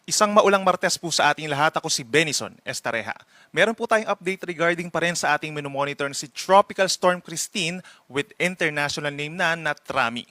Isang maulang Martes po sa ating lahat. Ako si Benison Estareja. Meron po tayong update regarding pa rin sa ating minomonitor na si Tropical Storm Christine with international name na Trami.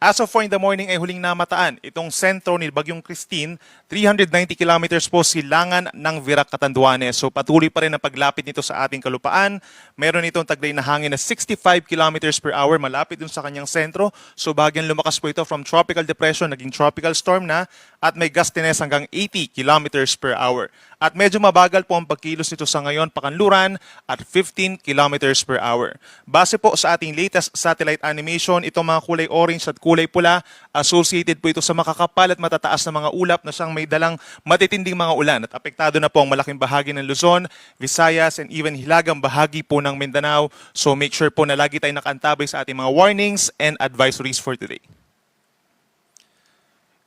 As of 4 in the morning ay huling namataan itong sentro ni Bagyong Christine, 390 kilometers po silangan ng Virac, Catanduanes. So patuloy pa rin ang paglapit nito sa ating kalupaan. Meron itong taglay na hangin na 65 kilometers per hour malapit dun sa kanyang sentro. So bagyang lumakas po ito from tropical depression, naging tropical storm na at may gustiness hanggang 80 kilometers per hour. At medyo mabagal po ang pagkilos nito sa ngayon, pakanluran at 15 kilometers per hour. Base po sa ating latest satellite animation, itong mga kulay orange at kulay pula, associated po ito sa makakapal at matataas na mga ulap na siyang may dalang matitinding mga ulan at apektado na po ang malaking bahagi ng Luzon, Visayas, and even hilagang bahagi po ng Mindanao. So make sure po na lagi tayong nakaantabay sa ating mga warnings and advisories for today.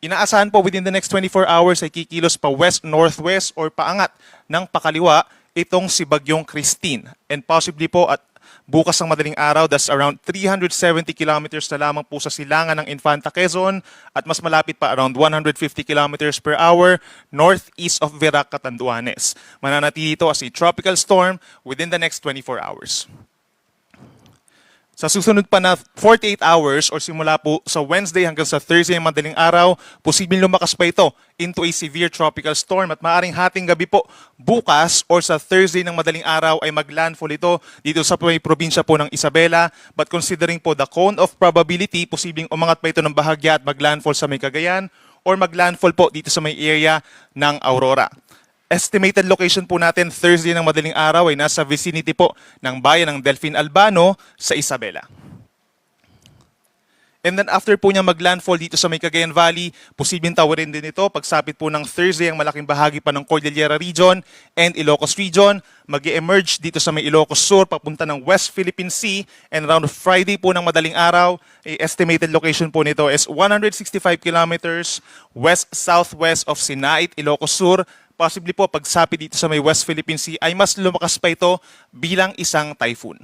Inaasahan po within the next 24 hours ay kikilos pa west-northwest or paangat ng pakaliwa itong si Bagyong Christine. And possibly po at bukas ng madaling araw, that's around 370 kilometers na lamang po sa silangan ng Infanta, Quezon at mas malapit pa around 150 kilometers per hour northeast of Virac, Catanduanes. Mananatili ito as a tropical storm within the next 24 hours. Sa susunod pa na 48 hours or simula po sa Wednesday hanggang sa Thursday ng madaling araw, posibleng lumakas pa ito into a severe tropical storm at maaaring hating gabi po bukas or sa Thursday ng madaling araw ay maglandfall ito dito sa may probinsya po ng Isabela. But considering po the cone of probability, posibleng umangat pa ito ng bahagya at maglandfall sa may Cagayan or maglandfall po dito sa may area ng Aurora. Estimated location po natin Thursday ng madaling araw ay nasa vicinity po ng bayan ng Delfin Albano sa Isabela. And then after po niya maglandfall dito sa may Cagayan Valley, posibleng tawarin din ito pagsapit po ng Thursday ang malaking bahagi pa ng Cordillera Region and Ilocos Region. Mag-emerge dito sa may Ilocos Sur papunta ng West Philippine Sea and around Friday po ng madaling araw, estimated location po nito is 165 kilometers west-southwest of Sinait, Ilocos Sur. Possibly po pagsapit dito sa may West Philippine Sea ay mas lumakas pa ito bilang isang typhoon.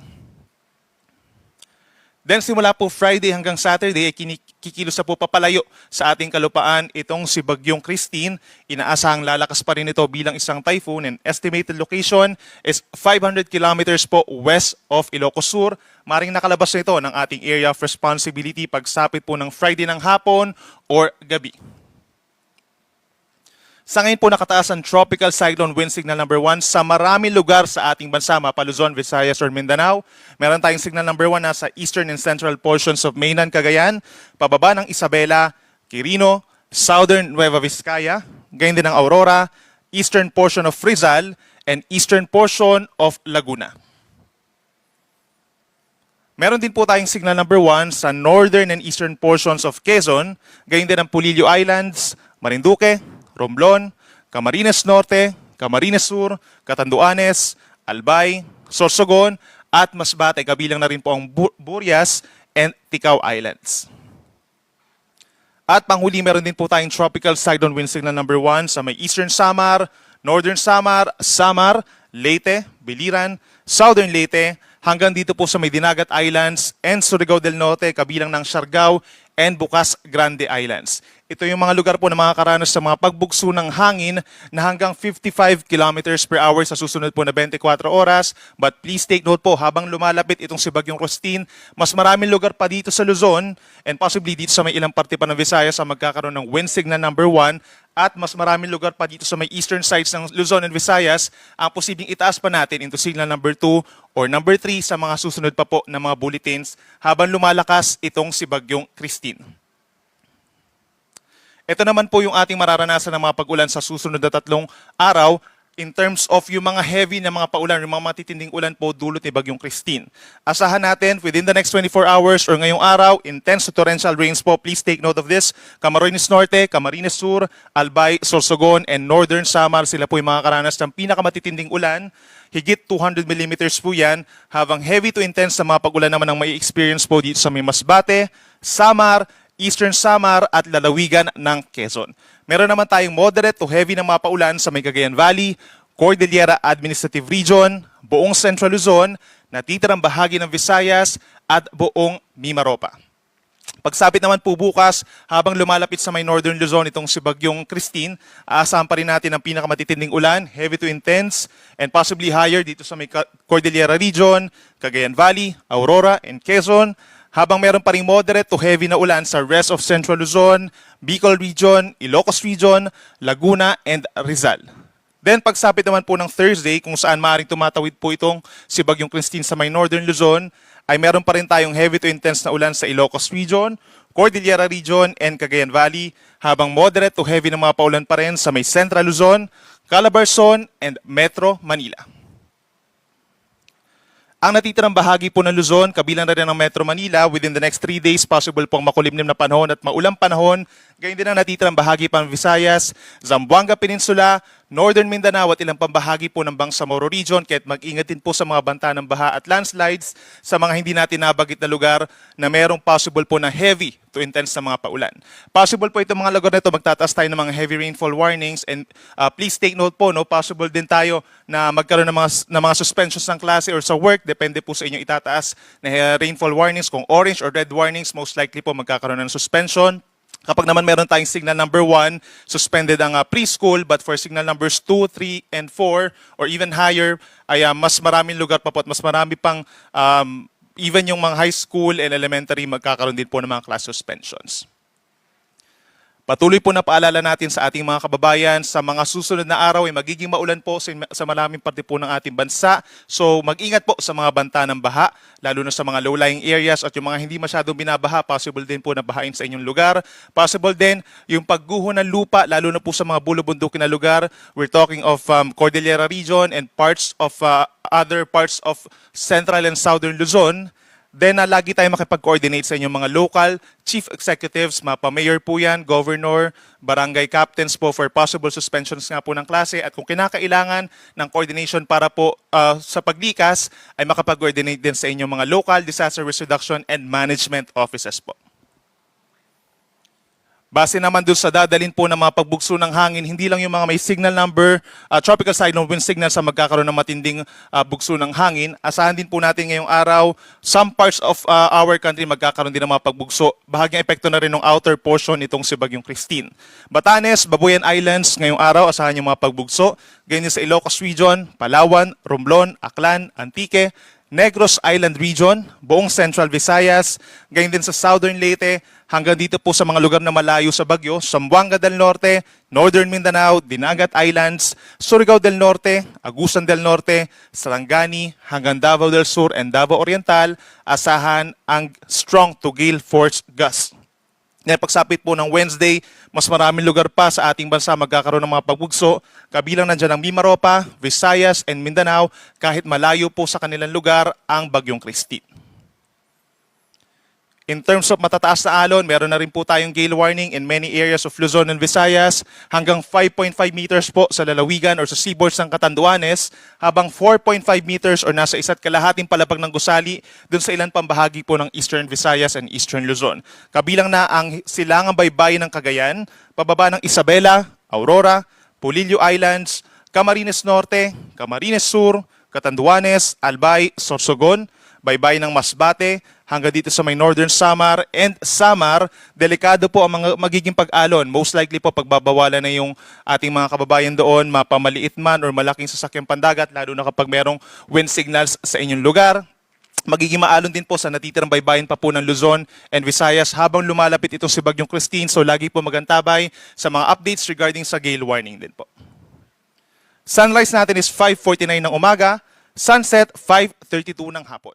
Then simula po Friday hanggang Saturday ay kikilos na po papalayo sa ating kalupaan itong si Bagyong Christine. Inaasahang lalakas pa rin ito bilang isang typhoon and estimated location is 500 kilometers po west of Ilocos Sur. Maring nakalabas na ito ng ating area of responsibility pagsapit po ng Friday ng hapon or gabi. Sa ngayon po nakataas ang Tropical Cyclone Wind Signal number 1 sa maraming lugar sa ating bansa, mapa Luzon, Visayas, or Mindanao. Meron tayong Signal number 1 na sa eastern and central portions of Mainland Cagayan, pababa ng Isabela, Quirino, southern Nueva Vizcaya, gayon din ng Aurora, eastern portion of Rizal, and eastern portion of Laguna. Meron din po tayong Signal number 1 sa northern and eastern portions of Quezon, gayon din ng Pulilio Islands, Marinduque, Romblon, Camarines Norte, Camarines Sur, Catanduanes, Albay, Sorsogon, at Masbate, kabilang na rin po ang Burias and Ticao Islands. At panghuli, meron din po tayong Tropical Cyclone Wind Signal number 1 sa may Eastern Samar, Northern Samar, Samar, Leyte, Biliran, Southern Leyte, hanggang dito po sa may Dinagat Islands and Surigao del Norte, kabilang ng Siargao and Bukas Grande Islands. Ito yung mga lugar po na makakaranas sa mga pagbugso ng hangin na hanggang 55 kilometers per hour sa susunod po na 24 oras. But please take note po, habang lumalapit itong si Bagyong Christine, mas maraming lugar pa dito sa Luzon and possibly dito sa may ilang parte pa ng Visayas ang magkakaroon ng wind signal number 1 at mas maraming lugar pa dito sa may eastern sides ng Luzon and Visayas ang posibleng itaas pa natin into signal number 2 or number 3 sa mga susunod pa po na mga bulletins habang lumalakas itong si Bagyong Christine. Ito naman po yung ating mararanasan ng mga pag-ulan sa susunod na 3 araw in terms of yung mga heavy na mga paulan, yung mga matitinding ulan po dulot ni Bagyong Christine. Asahan natin within the next 24 hours or ngayong araw, intense to torrential rains po. Please take note of this. Camarines Norte, Camarines Sur, Albay, Sorsogon, and Northern Samar, sila po yung mga karanas ng pinakamatitinding ulan. Higit 200 millimeters po yan, habang heavy to intense na mga pag-ulan naman ang may experience po dito sa may Masbate, Samar, Eastern Samar at lalawigan ng Quezon. Meron naman tayong moderate to heavy na mga paulan sa may Cagayan Valley, Cordillera Administrative Region, buong Central Luzon, natitirang bahagi ng Visayas at buong Mimaropa. Pagsapit naman po bukas, habang lumalapit sa may Northern Luzon itong si Bagyong Christine, aasahan pa rin natin ang pinakamatitinding ulan, heavy to intense, and possibly higher dito sa may Cordillera Region, Cagayan Valley, Aurora, and Quezon, habang meron pa rin moderate to heavy na ulan sa rest of Central Luzon, Bicol Region, Ilocos Region, Laguna, and Rizal. Then pagsapit naman po ng Thursday kung saan maaaring tumatawid po itong si Bagyong Christine sa may Northern Luzon, ay meron pa rin tayong heavy to intense na ulan sa Ilocos Region, Cordillera Region, and Cagayan Valley, habang moderate to heavy na mga paulan pa rin sa may Central Luzon, Calabarzon, and Metro Manila. Ang natitirang bahagi po ng Luzon, kabilang na rin ng Metro Manila, within the next 3 days, possible pong makulimlim na panahon at maulang panahon. Gayon din ang natitirang bahagi pa ng Visayas, Zamboanga Peninsula, Northern Mindanao at ilang pambahagi po ng Bangsamoro Region. Kaya't mag-ingat din po sa mga banta ng baha at landslides sa mga hindi natin nabagit na lugar na merong possible po na heavy to intense na mga paulan. Possible po itong mga lugar na ito, magtataas tayo ng mga heavy rainfall warnings, and please take note po, no, possible din tayo na magkaroon ng mga suspensions ng klase or sa work, depende po sa inyong itataas na rainfall warnings. Kung orange or red warnings, most likely po magkakaroon ng suspension. Kapag naman meron tayong signal number 1, suspended ang preschool, but for signal numbers 2, 3, and 4, or even higher, ay mas maraming lugar pa po at mas marami pang even yung mga high school and elementary magkakaroon din po ng mga class suspensions. Patuloy po na paalala natin sa ating mga kababayan, sa mga susunod na araw ay magiging maulan po sa maraming parte po ng ating bansa. So mag-ingat po sa mga banta ng baha, lalo na sa mga low-lying areas at yung mga hindi masyadong binabaha, possible din po na bahain sa inyong lugar. Possible din yung pagguho ng lupa, lalo na po sa mga bulubundukin na lugar. We're talking of Cordillera Region and parts of other parts of Central and Southern Luzon. Then lagi tayo makipag-coordinate sa inyong mga local chief executives, mayor po yan, governor, barangay captains po for possible suspensions nga po ng klase, at kung kinakailangan ng coordination para po sa paglikas, ay makapag-coordinate din sa inyong mga local disaster risk reduction and management offices po. Base naman doon sa dadalhin po ng mga pagbugso ng hangin, hindi lang yung mga may signal number, tropical cyclone wind signal sa magkakaroon ng matinding bugso ng hangin. Asahan din po natin ngayong araw, some parts of our country magkakaroon din ng mga pagbugso. Bahagyang epekto na rin ng outer portion itong si Bagyong Christine. Batanes, Babuyan Islands, ngayong araw, asahan yung mga pagbugso. Ganyan sa Ilocos Region, Palawan, Romblon, Aklan, Antique, Negros Island Region, buong Central Visayas, gayon din sa Southern Leyte, hanggang dito po sa mga lugar na malayo sa bagyo, Zamboanga del Norte, Northern Mindanao, Dinagat Islands, Surigao del Norte, Agusan del Norte, Sarangani, hanggang Davao del Sur and Davao Oriental, asahan ang strong to gale force gusts. Ngayon, pagsapit po ng Wednesday, mas maraming lugar pa sa ating bansa magkakaroon ng mga pagbugso. Kabilang nandyan ang Mimaropa, Visayas, and Mindanao, kahit malayo po sa kanilang lugar ang Bagyong Christine. In terms of matataas na alon, meron na rin po tayong gale warning in many areas of Luzon and Visayas, hanggang 5.5 meters po sa lalawigan or sa seaboards ng Catanduanes, habang 4.5 meters or nasa 1.5 palapag ng gusali dun sa ilan pang bahagi po ng Eastern Visayas and Eastern Luzon. Kabilang na ang silangang baybayin ng Cagayan, pababa ng Isabela, Aurora, Polillo Islands, Camarines Norte, Camarines Sur, Catanduanes, Albay, Sorsogon, baybayin ng Masbate, hanggang dito sa may Northern Samar and Samar. Delikado po ang mga magiging pag-alon. Most likely po pagbabawalan na yung ating mga kababayan doon, mapamaliit man or malaking sasakyang pandagat, lalo na kapag merong wind signals sa inyong lugar. Magiging maalon din po sa natitirang baybayin pa po ng Luzon and Visayas habang lumalapit itong si Bagyong Christine. So lagi po magantabay sa mga updates regarding sa gale warning din po. Sunrise natin is 5:49 ng umaga, sunset 5:32 ng hapon.